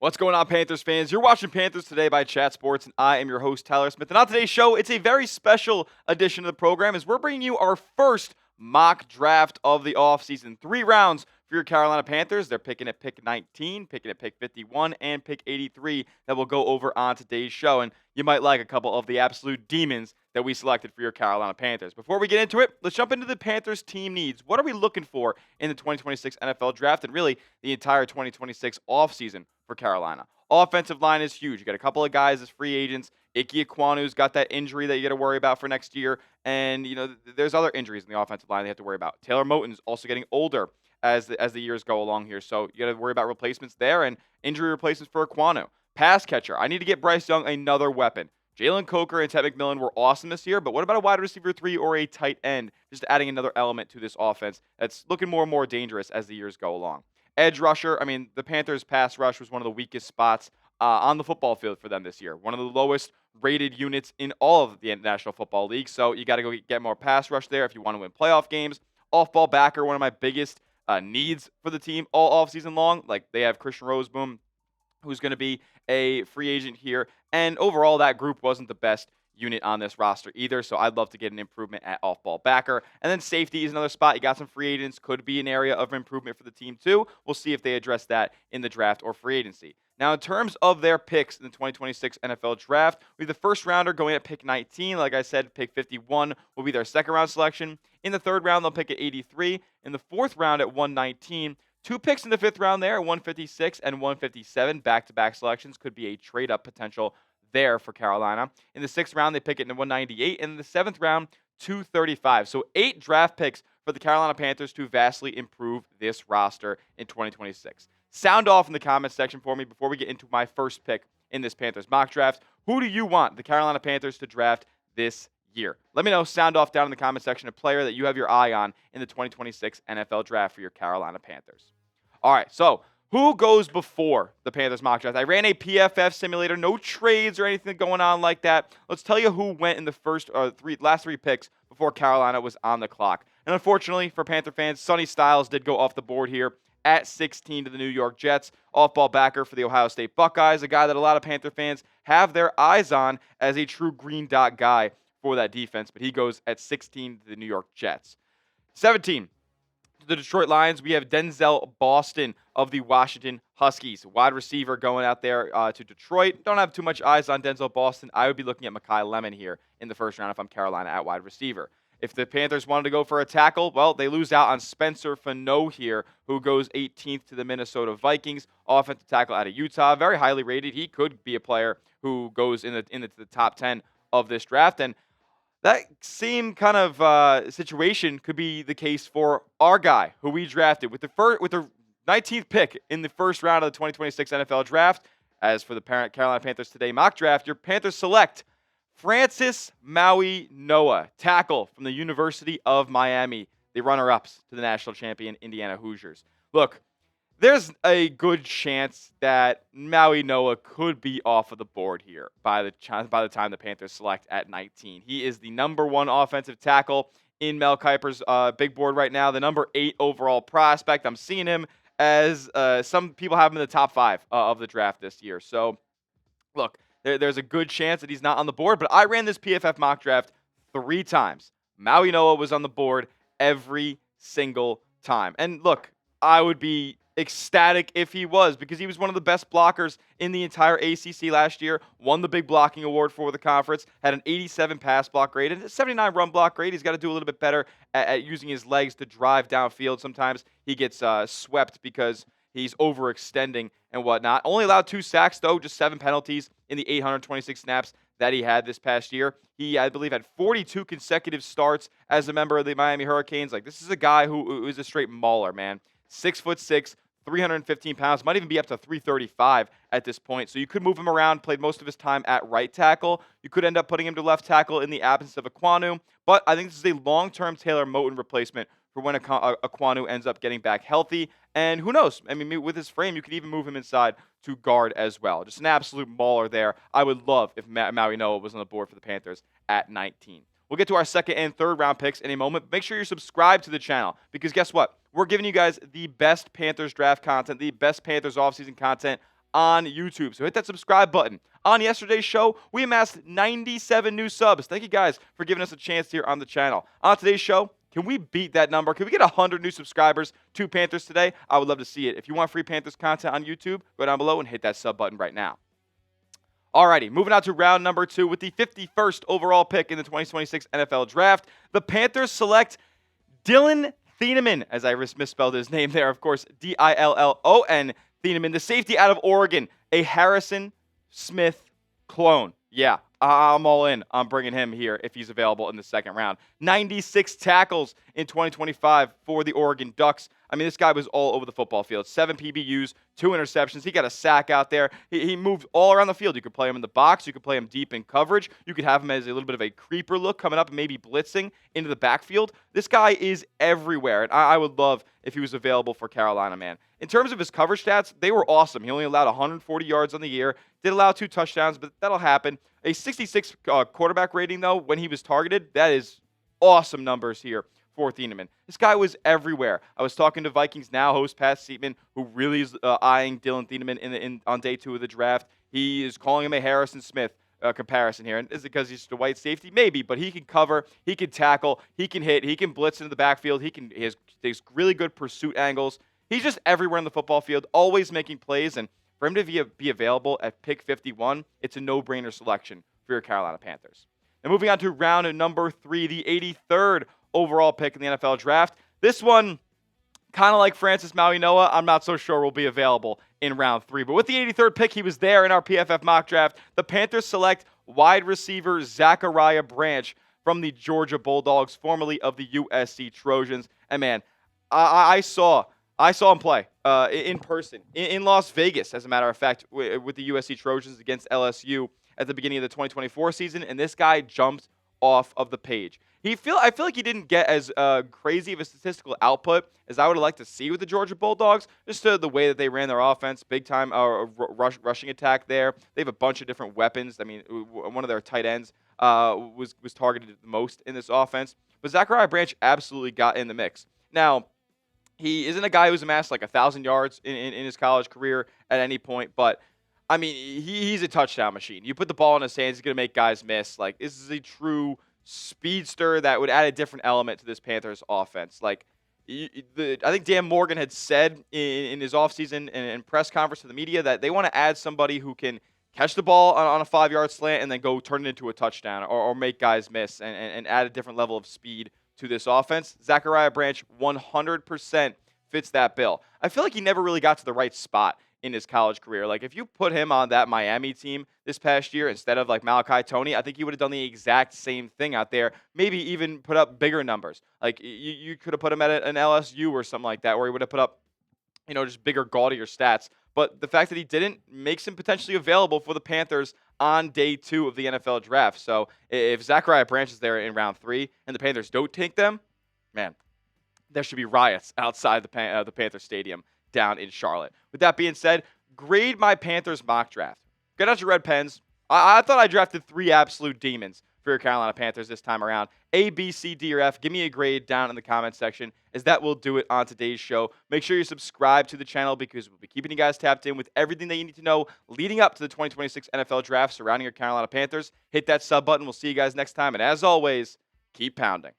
What's going on, Panthers fans? You're watching Panthers Today by Chat Sports, and I am your host, Tyler Smith. And on today's show, it's a very special edition of the program as we're bringing you our first mock draft of the offseason. 3 rounds for your Carolina Panthers. They're picking at pick 19, picking at pick 51, and pick 83 that we'll go over on today's show. And you might like a couple of the absolute demons that we selected for your Carolina Panthers. Before we get into it, let's jump into the Panthers team needs. What are we looking for in the 2026 NFL draft and really the entire 2026 offseason for Carolina? Offensive line is huge. You got a couple of guys as free agents. Ike Ekwonu's got that injury that you got to worry about for next year. And, there's other injuries in the offensive line they have to worry about. Taylor Moton's also getting older as the years go along here. So you got to worry about replacements there and injury replacements for Ekwonu. Pass catcher. I need to get Bryce Young another weapon. Jalen Coker and Ted McMillan were awesome this year, but what about a wide receiver 3 or a tight end? Just adding another element to this offense that's looking more and more dangerous as the years go along. Edge rusher, the Panthers' pass rush was one of the weakest spots on the football field for them this year. One of the lowest rated units in all of the National Football League, so you got to go get more pass rush there if you want to win playoff games. Off-ball backer, one of my biggest needs for the team all offseason long. Like, they have Christian Roseboom, who's going to be a free agent here. And overall, that group wasn't the best unit on this roster either, so I'd love to get an improvement at off-ball backer. And then safety is another spot. You got some free agents. Could be an area of improvement for the team too. We'll see if they address that in the draft or free agency. Now, in terms of their picks in the 2026 NFL Draft, we have the first rounder going at pick 19. Like I said, pick 51 will be their second round selection. In the third round, they'll pick at 83. In the fourth round at 119. 2 picks in the fifth round there, 156 and 157. Back-to-back selections could be a trade-up potential there for Carolina. In the sixth round, they pick it in 198. And in the seventh round, 235. So 8 draft picks for the Carolina Panthers to vastly improve this roster in 2026. Sound off in the comments section for me before we get into my first pick in this Panthers mock draft. Who do you want the Carolina Panthers to draft this year? Let me know. Sound off down in the comment section a player that you have your eye on in the 2026 NFL Draft for your Carolina Panthers. All right, so who goes before the Panthers mock draft? I ran a PFF simulator, no trades or anything going on like that. Let's tell you who went in the last 3 picks before Carolina was on the clock. And unfortunately for Panther fans, Sonny Styles did go off the board here at 16 to the New York Jets. Off-ball backer for the Ohio State Buckeyes, a guy that a lot of Panther fans have their eyes on as a true green dot guy for that defense, but he goes at 16 to the New York Jets. 17. To the Detroit Lions, we have Denzel Boston of the Washington Huskies. Wide receiver going out there to Detroit. Don't have too much eyes on Denzel Boston. I would be looking at Mekhi Lemon here in the first round if I'm Carolina at wide receiver. If the Panthers wanted to go for a tackle, well, they lose out on Spencer Fano here, who goes 18th to the Minnesota Vikings. Offensive tackle out of Utah, very highly rated. He could be a player who goes into the top 10 of this draft. And that same kind of situation could be the case for our guy who we drafted with the 19th pick in the first round of the 2026 NFL Draft. As for the Carolina Panthers Today mock draft, your Panthers select Francis Maui Noah, tackle from the University of Miami, the runner-ups to the national champion Indiana Hoosiers. Look, there's a good chance that Maui Noah could be off of the board here by the time the Panthers select at 19. He is the number 1 offensive tackle in Mel Kiper's big board right now, the number 8 overall prospect. I'm seeing him as some people have him in the top 5 of the draft this year. So, look, there's a good chance that he's not on the board, but I ran this PFF mock draft 3 times. Maui Noah was on the board every single time. And look, I would be ecstatic if he was, because he was one of the best blockers in the entire ACC last year, won the big blocking award for the conference, had an 87 pass block grade and a 79 run block grade. He's got to do a little bit better at using his legs to drive downfield. Sometimes he gets swept because he's overextending and whatnot. Only allowed 2 sacks, though, just 7 penalties in the 826 snaps that he had this past year. He, I believe, had 42 consecutive starts as a member of the Miami Hurricanes. Like, this is a guy who is a straight mauler, man. 6'6", 315 pounds, might even be up to 335 at this point. So you could move him around, played most of his time at right tackle. You could end up putting him to left tackle in the absence of Ekwonu. But I think this is a long-term Taylor Moton replacement for when Ekwonu ends up getting back healthy. And who knows? I mean, with his frame, you could even move him inside to guard as well. Just an absolute mauler there. I would love if Maui Noah was on the board for the Panthers at 19. We'll get to our second and third round picks in a moment. Make sure you're subscribed to the channel because guess what? We're giving you guys the best Panthers draft content, the best Panthers offseason content on YouTube. So hit that subscribe button. On yesterday's show, we amassed 97 new subs. Thank you guys for giving us a chance here on the channel. On today's show, can we beat that number? Can we get 100 new subscribers to Panthers Today? I would love to see it. If you want free Panthers content on YouTube, go down below and hit that sub button right now. Alrighty, moving on to round number 2 with the 51st overall pick in the 2026 NFL Draft. The Panthers select Dillon Thieneman, as I misspelled his name there, of course, Dillon Thieneman, the safety out of Oregon, a Harrison Smith clone. Yeah, I'm all in on bringing him here if he's available in the second round. 96 tackles in 2025 for the Oregon Ducks. I mean, this guy was all over the football field. 7 PBUs, 2 interceptions. He got a sack out there. He moved all around the field. You could play him in the box. You could play him deep in coverage. You could have him as a little bit of a creeper look coming up and maybe blitzing into the backfield. This guy is everywhere, and I would love if he was available for Carolina, man. In terms of his coverage stats, they were awesome. He only allowed 140 yards on the year. Did allow 2 touchdowns, but that'll happen. A 66 quarterback rating, though, when he was targeted, that is awesome numbers here for Thieneman. This guy was everywhere. I was talking to Vikings Now host Pat Seatman, who really is eyeing Dillon Thieneman on day 2 of the draft. He is calling him a Harrison Smith comparison here. And is it because he's just a white safety? Maybe, but he can cover, he can tackle, he can hit, he can blitz into the backfield, he has really good pursuit angles. He's just everywhere in the football field, always making plays, and for him to be available at pick 51, it's a no-brainer selection for your Carolina Panthers. Now moving on to round number 3, the 83rd overall pick in the NFL Draft. This one, kind of like Francis Mauigoa, I'm not so sure will be available in round 3. But with the 83rd pick, he was there in our PFF mock draft. The Panthers select wide receiver Zachariah Branch from the Georgia Bulldogs, formerly of the USC Trojans. And man, I saw him play in person in Las Vegas, as a matter of fact, with the USC Trojans against LSU at the beginning of the 2024 season, and this guy jumped off of the page. I feel like he didn't get as crazy of a statistical output as I would have liked to see with the Georgia Bulldogs, just to the way that they ran their offense, big-time rushing attack there. They have a bunch of different weapons. I mean, one of their tight ends was targeted the most in this offense. But Zachariah Branch absolutely got in the mix. Now, he isn't a guy who's amassed like 1,000 yards in his college career at any point, but I mean, he's a touchdown machine. You put the ball in his hands, he's going to make guys miss. Like, this is a true speedster that would add a different element to this Panthers offense. Like, I think Dan Morgan had said in his offseason and press conference to the media that they want to add somebody who can catch the ball on a 5-yard slant and then go turn it into a touchdown or make guys miss and add a different level of speed to this offense. Zachariah Branch 100% fits that bill. I feel like he never really got to the right spot in his college career. Like, if you put him on that Miami team this past year instead of like Malachi Toney, I think he would have done the exact same thing out there, maybe even put up bigger numbers. Like, you could have put him at an LSU or something like that, where he would have put up, just bigger, gaudier stats. But the fact that he didn't makes him potentially available for the Panthers on day 2 of the NFL Draft. So if Zachariah Branch is there in round 3 and the Panthers don't take them, man, there should be riots outside the Panther Stadium down in Charlotte. With that being said, grade my Panthers mock draft. Get out your red pens. I thought I drafted 3 absolute demons for your Carolina Panthers this time around. A, B, C, D, or F. Give me a grade down in the comment section, as that will do it on today's show. Make sure you subscribe to the channel, because we'll be keeping you guys tapped in with everything that you need to know leading up to the 2026 NFL Draft surrounding your Carolina Panthers. Hit that sub button. We'll see you guys next time. And as always, keep pounding.